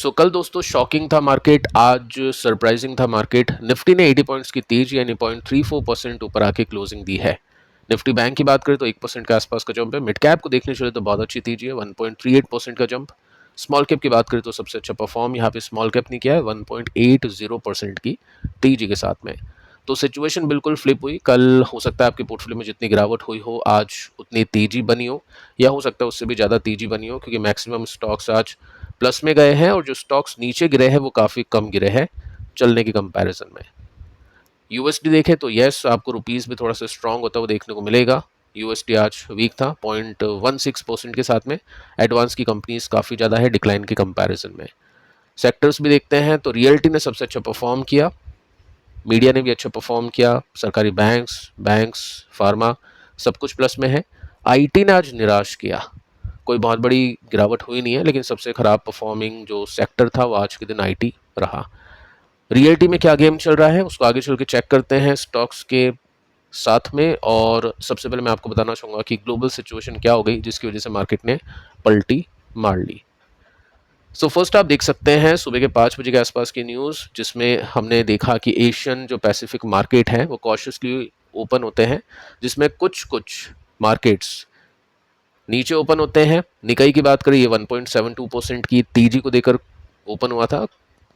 कल दोस्तों शॉकिंग था मार्केट, आज सरप्राइजिंग था मार्केट। निफ्टी ने 80 पॉइंट्स की तेज यानी 0.34% ऊपर आके क्लोजिंग दी है। निफ्टी बैंक की बात करें तो 1% के आसपास का जंप है। मिड कैप को देखने चले तो बहुत अच्छी तेजी है, 1.38% का जंप। स्मॉल कैप की बात करें तो सबसे अच्छा परफॉर्म यहाँ पे स्मॉल कैप ने किया है, 1.80% की तेजी के साथ में। तो सिचुएशन बिल्कुल फ्लिप हुई। कल हो सकता है आपके पोर्टफोलियो में जितनी गिरावट हुई हो आज उतनी तेजी बनी हो, या हो सकता है उससे भी ज़्यादा तेजी बनी हो, क्योंकि मैक्सिमम स्टॉक्स आज प्लस में गए हैं और जो स्टॉक्स नीचे गिरे हैं वो काफ़ी कम गिरे हैं चलने के कंपैरिजन में। यूएसडी देखें तो यस, आपको रुपीस भी थोड़ा सा स्ट्रांग होता हुआ देखने को मिलेगा। यूएसडी आज वीक था 0.16% के साथ में। एडवांस की कंपनीज काफ़ी ज़्यादा है डिक्लाइन के कंपैरिजन में। सेक्टर्स भी देखते हैं तो रियल्टी ने सबसे अच्छा परफॉर्म किया, मीडिया ने भी अच्छा परफॉर्म किया, सरकारी बैंक्स फार्मा सब कुछ प्लस में है। आईटी ने आज निराश किया, कोई बहुत बड़ी गिरावट हुई नहीं है, लेकिन सबसे खराब परफॉर्मिंग जो सेक्टर था वो आज के दिन आईटी रहा। रियल्टी में क्या गेम चल रहा है उसको आगे चल के चेक करते हैं स्टॉक्स के साथ में। और सबसे पहले मैं आपको बताना चाहूँगा कि ग्लोबल सिचुएशन क्या हो गई जिसकी वजह से मार्केट ने पलटी मार ली। फर्स्ट आप देख सकते हैं सुबह के 5 बजे के आसपास की न्यूज़, जिसमें हमने देखा कि एशियन जो पैसिफिक मार्केट हैं वो कॉशियसली ओपन होते हैं, जिसमें कुछ मार्केट्स नीचे ओपन होते हैं। निकाई की बात करें ये 1.72% की तेजी को देकर ओपन हुआ था।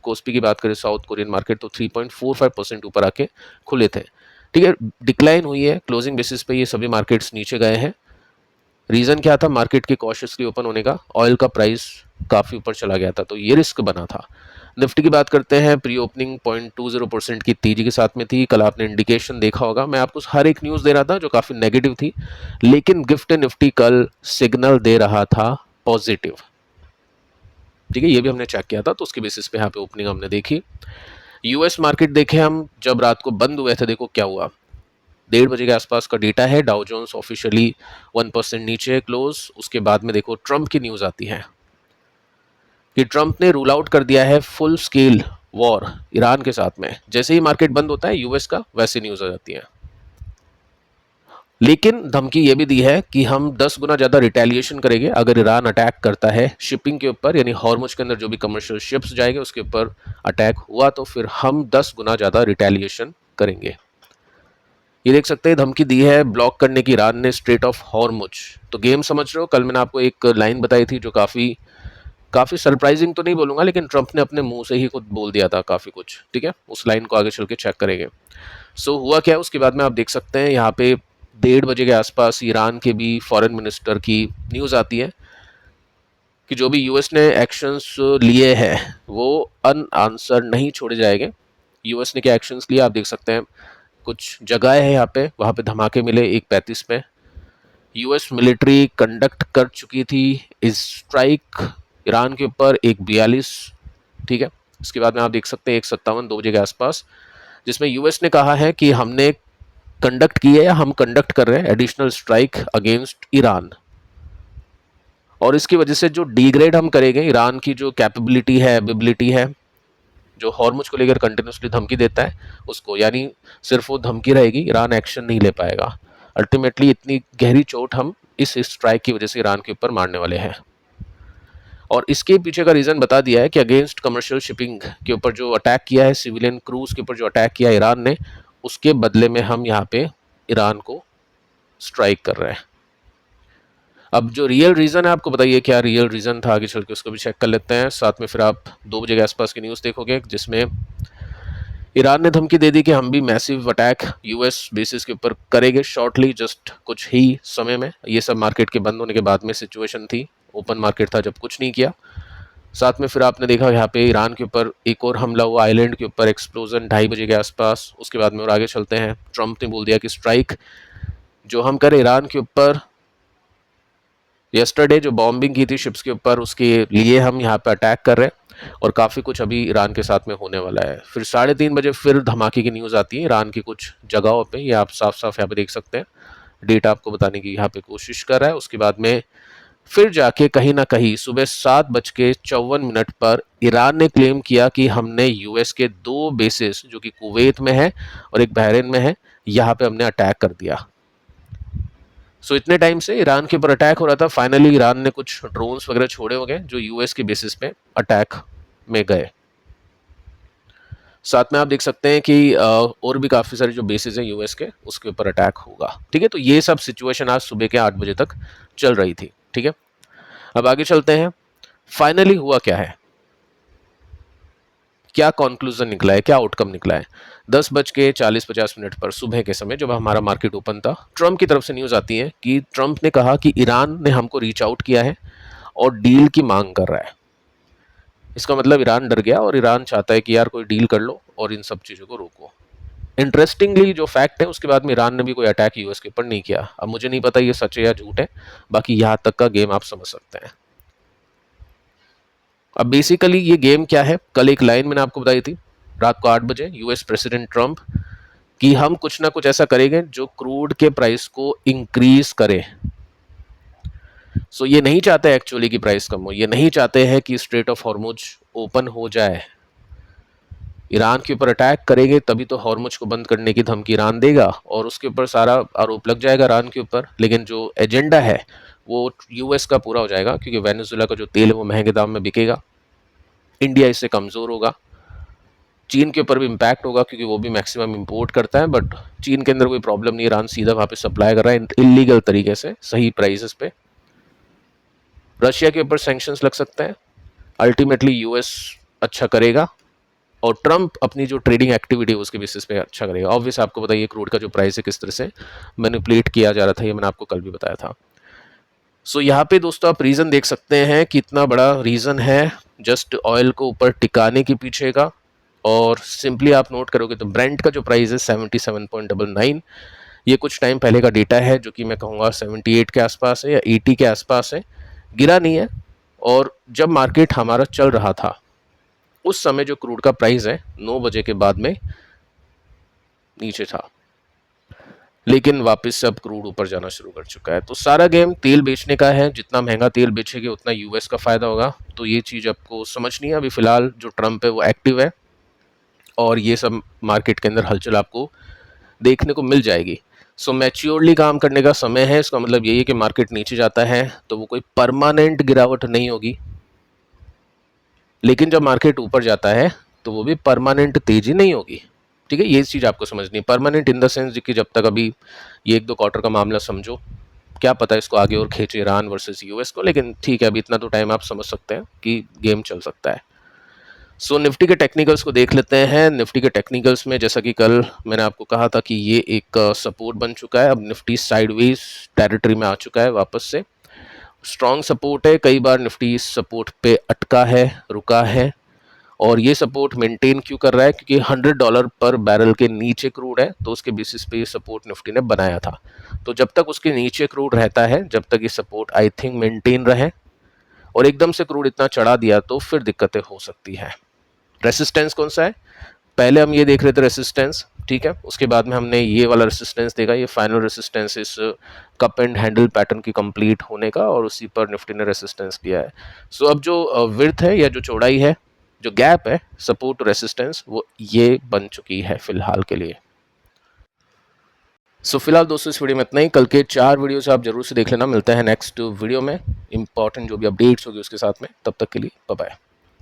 कोस्पी की बात करें साउथ कोरियन मार्केट तो 3.45% ऊपर आके खुले थे। ठीक है, डिक्लाइन हुई है क्लोजिंग बेसिस पे, ये सभी मार्केट्स नीचे गए हैं। रीज़न क्या था मार्केट के कॉशियसली ओपन होने का? ऑयल का प्राइस काफ़ी ऊपर चला गया था तो ये रिस्क बना था। निफ्टी की बात करते हैं, प्री ओपनिंग 0.20% की तेजी के साथ में थी। कल आपने इंडिकेशन देखा होगा, मैं आपको हर एक न्यूज़ दे रहा था जो काफ़ी नेगेटिव थी, लेकिन गिफ्ट निफ्टी कल सिग्नल दे रहा था पॉजिटिव। ठीक है, ये भी हमने चेक किया था तो उसके बेसिस पे यहाँ पे ओपनिंग हमने देखी। यूएस मार्केट देखे हम, जब रात को बंद हुए थे देखो क्या हुआ। 1:30 बजे के आसपास का डेटा है, डाउ जोन्स ऑफिशियली 1% नीचे क्लोज। उसके बाद में देखो ट्रंप की न्यूज़ आती है कि ट्रंप ने रूल आउट कर दिया है फुल स्केल वॉर ईरान के साथ में। जैसे ही मार्केट बंद होता है यूएस का, वैसे न्यूज़ आ जाती है। लेकिन धमकी ये भी दी है कि हम 10 गुना ज़्यादा रिटेलिएशन करेंगे अगर ईरान अटैक करता है शिपिंग के ऊपर, यानी हॉर्मुज के अंदर जो भी कमर्शियल शिप्स जाएंगे उसके ऊपर अटैक हुआ तो फिर हम 10 गुना ज़्यादा रिटेलिएशन करेंगे। ये देख सकते हैं धमकी दी है ब्लॉक करने की ईरान ने स्ट्रेट ऑफ हॉर्मुज। तो गेम समझ रहे हो? कल मैंने आपको एक लाइन बताई थी जो काफ़ी काफ़ी सरप्राइजिंग तो नहीं बोलूँगा, लेकिन ट्रंप ने अपने मुंह से ही खुद बोल दिया था काफ़ी कुछ। ठीक है, उस लाइन को आगे चल के चेक करेंगे। हुआ क्या उसके बाद में आप देख सकते हैं यहाँ पे 1:30 बजे के आसपास ईरान के भी फॉरेन मिनिस्टर की न्यूज़ आती है कि जो भी यूएस ने एक्शंस लिए हैं वो अनआंसर नहीं छोड़े जाएंगे। यूएस ने क्या एक्शंस लिए आप देख सकते हैं, कुछ जगह है यहाँ पे, वहाँ पे धमाके मिले 1:35 में। यूएस मिलिट्री कंडक्ट कर चुकी थी इस स्ट्राइक ईरान के ऊपर 1:42। ठीक है, इसके बाद में आप देख सकते हैं 1:57 2 बजे के आसपास, जिसमें यूएस ने कहा है कि हमने कंडक्ट की है या हम कंडक्ट कर रहे हैं एडिशनल स्ट्राइक अगेंस्ट ईरान, और इसकी वजह से जो डिग्रेड हम करेंगे ईरान की जो कैपेबिलिटी है, एबिलिटी है, जो हॉर्मुज को लेकर कंटिन्यूसली धमकी देता है उसको, यानी सिर्फ वो धमकी रहेगी, ईरान एक्शन नहीं ले पाएगा। अल्टीमेटली इतनी गहरी चोट हम इस स्ट्राइक की वजह से ईरान के ऊपर मारने वाले हैं। और इसके पीछे का रीज़न बता दिया है कि अगेंस्ट कमर्शियल शिपिंग के ऊपर जो अटैक किया है, सिविलियन क्रूज के ऊपर जो अटैक किया ईरान ने, उसके बदले में हम यहाँ पे ईरान को स्ट्राइक कर रहे हैं। अब जो रियल रीज़न है आपको बताइए क्या रियल रीज़न था, आगे चल के उसको भी चेक कर लेते हैं। साथ में फिर आप 2 बजे के आसपास की न्यूज़ देखोगे जिसमें ईरान ने धमकी दे दी कि हम भी मैसिव अटैक यूएस बेसिस के ऊपर करेंगे शॉर्टली, जस्ट कुछ ही समय में। ये सब मार्केट के बंद होने के बाद में सिचुएशन थी, ओपन मार्केट था जब कुछ नहीं किया। साथ में फिर आपने देखा यहाँ पे ईरान के ऊपर एक और हमला हुआ, आइलैंड के ऊपर एक्सप्लोजन 2:30 बजे के आसपास। उसके बाद में और आगे चलते हैं, ट्रंप ने बोल दिया कि स्ट्राइक जो हम करें ईरान के ऊपर, यस्टरडे जो बॉम्बिंग की थी शिप्स के ऊपर, उसके लिए हम यहाँ पे अटैक कर रहे हैं और काफ़ी कुछ अभी ईरान के साथ में होने वाला है। फिर 3:30 बजे फिर धमाके की न्यूज़ आती है ईरान की कुछ जगहों पे, ये आप साफ साफ यहाँ पे देख सकते हैं, डेटा आपको बताने की यहाँ पे कोशिश कर रहा है। उसके बाद में फिर जाके कहीं ना कहीं सुबह 7:54 पर ईरान ने क्लेम किया कि हमने यूएस के 2 बेसिस जो कि कुवैत में है और एक बहरीन में है, यहाँ पे हमने अटैक कर दिया। इतने टाइम से ईरान के ऊपर अटैक हो रहा था, फाइनली ईरान ने कुछ ड्रोन्स वगैरह छोड़े हो गए जो यूएस के बेसिस पे अटैक में गए। साथ में आप देख सकते हैं कि और भी काफ़ी सारे जो बेसिस हैं यूएस के, उसके ऊपर अटैक होगा। ठीक है, तो ये सब सिचुएशन आज सुबह के 8 बजे तक चल रही थी। ठीक है, अब आगे चलते हैं। फाइनली हुआ क्या है, क्या कंक्लूजन निकला है, क्या आउटकम निकला है। 10:40-50 पर सुबह के समय जब हमारा मार्केट ओपन था, ट्रंप की तरफ से न्यूज़ आती है कि ट्रंप ने कहा कि ईरान ने हमको रीच आउट किया है और डील की मांग कर रहा है। इसका मतलब ईरान डर गया और ईरान चाहता है कि यार कोई डील कर लो और इन सब चीज़ों को रोको। इंटरेस्टिंगली जो फैक्ट है, उसके बाद में ईरान ने भी कोई अटैक यूएस के ऊपर नहीं किया। अब मुझे नहीं पता ये सच है या झूठ है, बाकी यहाँ तक का गेम आप समझ सकते हैं। अब बेसिकली ये गेम क्या है, कल एक लाइन मैंने आपको बताई थी रात को 8 बजे, यूएस प्रेसिडेंट ट्रंप, कि हम कुछ ना कुछ ऐसा करेंगे जो क्रूड के प्राइस को इंक्रीज करे। सो ये नहीं चाहते एक्चुअली कि प्राइस कम हो, ये नहीं चाहते हैं कि स्ट्रेट ऑफ हॉर्मुज ओपन हो जाए। ईरान के ऊपर अटैक करेंगे तभी तो हॉर्मुज को बंद करने की धमकी ईरान देगा और उसके ऊपर सारा आरोप लग जाएगा ईरान के ऊपर। लेकिन जो एजेंडा है वो यूएस का पूरा हो जाएगा, क्योंकि वेनेजुएला का जो तेल है वो महंगे दाम में बिकेगा, इंडिया इससे कमज़ोर होगा, चीन के ऊपर भी इम्पैक्ट होगा क्योंकि वो भी मैक्सिमम इंपोर्ट करता है, बट चीन के अंदर कोई प्रॉब्लम नहीं, ईरान सीधा वहाँ पे सप्लाई कर रहा है इलीगल तरीके से सही प्राइसेस पे। रशिया के ऊपर सैंक्शंस लग सकते हैं, अल्टीमेटली यूएस अच्छा करेगा और ट्रंप अपनी जो ट्रेडिंग एक्टिविटी है उसके बेसिस पे अच्छा करेगा। ऑब्वियस आपको बताइए क्रूड का जो प्राइस है किस तरह से मैनिपुलेट किया जा रहा था, ये मैंने आपको कल भी बताया था। सो यहाँ पे दोस्तों आप रीज़न देख सकते हैं कि इतना बड़ा रीज़न है जस्ट ऑयल को ऊपर टिकाने के पीछे का। और सिंपली आप नोट करोगे तो ब्रेंट का जो प्राइस है 77.99, ये कुछ टाइम पहले का डेटा है जो कि मैं कहूँगा 78 के आसपास है या 80 के आसपास है, गिरा नहीं है। और जब मार्केट हमारा चल रहा था उस समय जो क्रूड का प्राइस है 9 बजे के बाद में नीचे था, लेकिन वापस से अब क्रूड ऊपर जाना शुरू कर चुका है। तो सारा गेम तेल बेचने का है, जितना महंगा तेल बेचेंगे उतना यूएस का फ़ायदा होगा। तो ये चीज़ आपको समझनी है। अभी फ़िलहाल जो ट्रंप है वो एक्टिव है और ये सब मार्केट के अंदर हलचल आपको देखने को मिल जाएगी। सो मैच्योरली काम करने का समय है। इसका मतलब यही है कि मार्केट नीचे जाता है तो वो कोई परमानेंट गिरावट नहीं होगी, लेकिन जब मार्केट ऊपर जाता है तो वो भी परमानेंट तेज़ी नहीं होगी। ठीक है, ये चीज़ आपको समझनी है। परमानेंट इन द सेंस कि जब तक अभी ये 1-2 क्वार्टर का मामला समझो, क्या पता इसको आगे और खींचे ईरान वर्सेस यूएस को, लेकिन ठीक है अभी इतना तो टाइम आप समझ सकते हैं कि गेम चल सकता है। सो निफ्टी के टेक्निकल्स को देख लेते हैं। निफ्टी के टेक्निकल्स में जैसा कि कल मैंने आपको कहा था कि ये एक सपोर्ट बन चुका है, अब निफ्टी साइडवेज टेरिटरी में आ चुका है वापस से। स्ट्रॉन्ग सपोर्ट है, कई बार निफ्टी इस सपोर्ट पे अटका है, रुका है, और ये सपोर्ट मेंटेन क्यों कर रहा है, क्योंकि $100 पर बैरल के नीचे क्रूड है, तो उसके बेसिस पे ये सपोर्ट निफ्टी ने बनाया था। तो जब तक उसके नीचे क्रूड रहता है, जब तक ये सपोर्ट आई थिंक मेंटेन रहे, और एकदम से क्रूड इतना चढ़ा दिया तो फिर दिक्कतें हो सकती है। रेसिस्टेंस कौन सा है, पहले हम ये देख रहे थे रेसिस्टेंस, ठीक है, उसके बाद में हमने ये वाला रेसिस्टेंस देखा, ये फाइनल रेसिस्टेंस इस कप एंड हैंडल पैटर्न की कंप्लीट होने का, और उसी पर निफ्टी ने रेसिस्टेंस दिया है। सो अब जो विड्थ है या जो चौड़ाई है, जो गैप है सपोर्ट टू रेसिस्टेंस, वो ये बन चुकी है फिलहाल के लिए। सो फिलहाल दोस्तों इस वीडियो में इतना ही। कल के 4 वीडियोस आप जरूर से देख लेना। मिलते हैं नेक्स्ट वीडियो में इंपॉर्टेंट जो भी अपडेट्स होगी उसके साथ में। तब तक के लिए बाय बाय।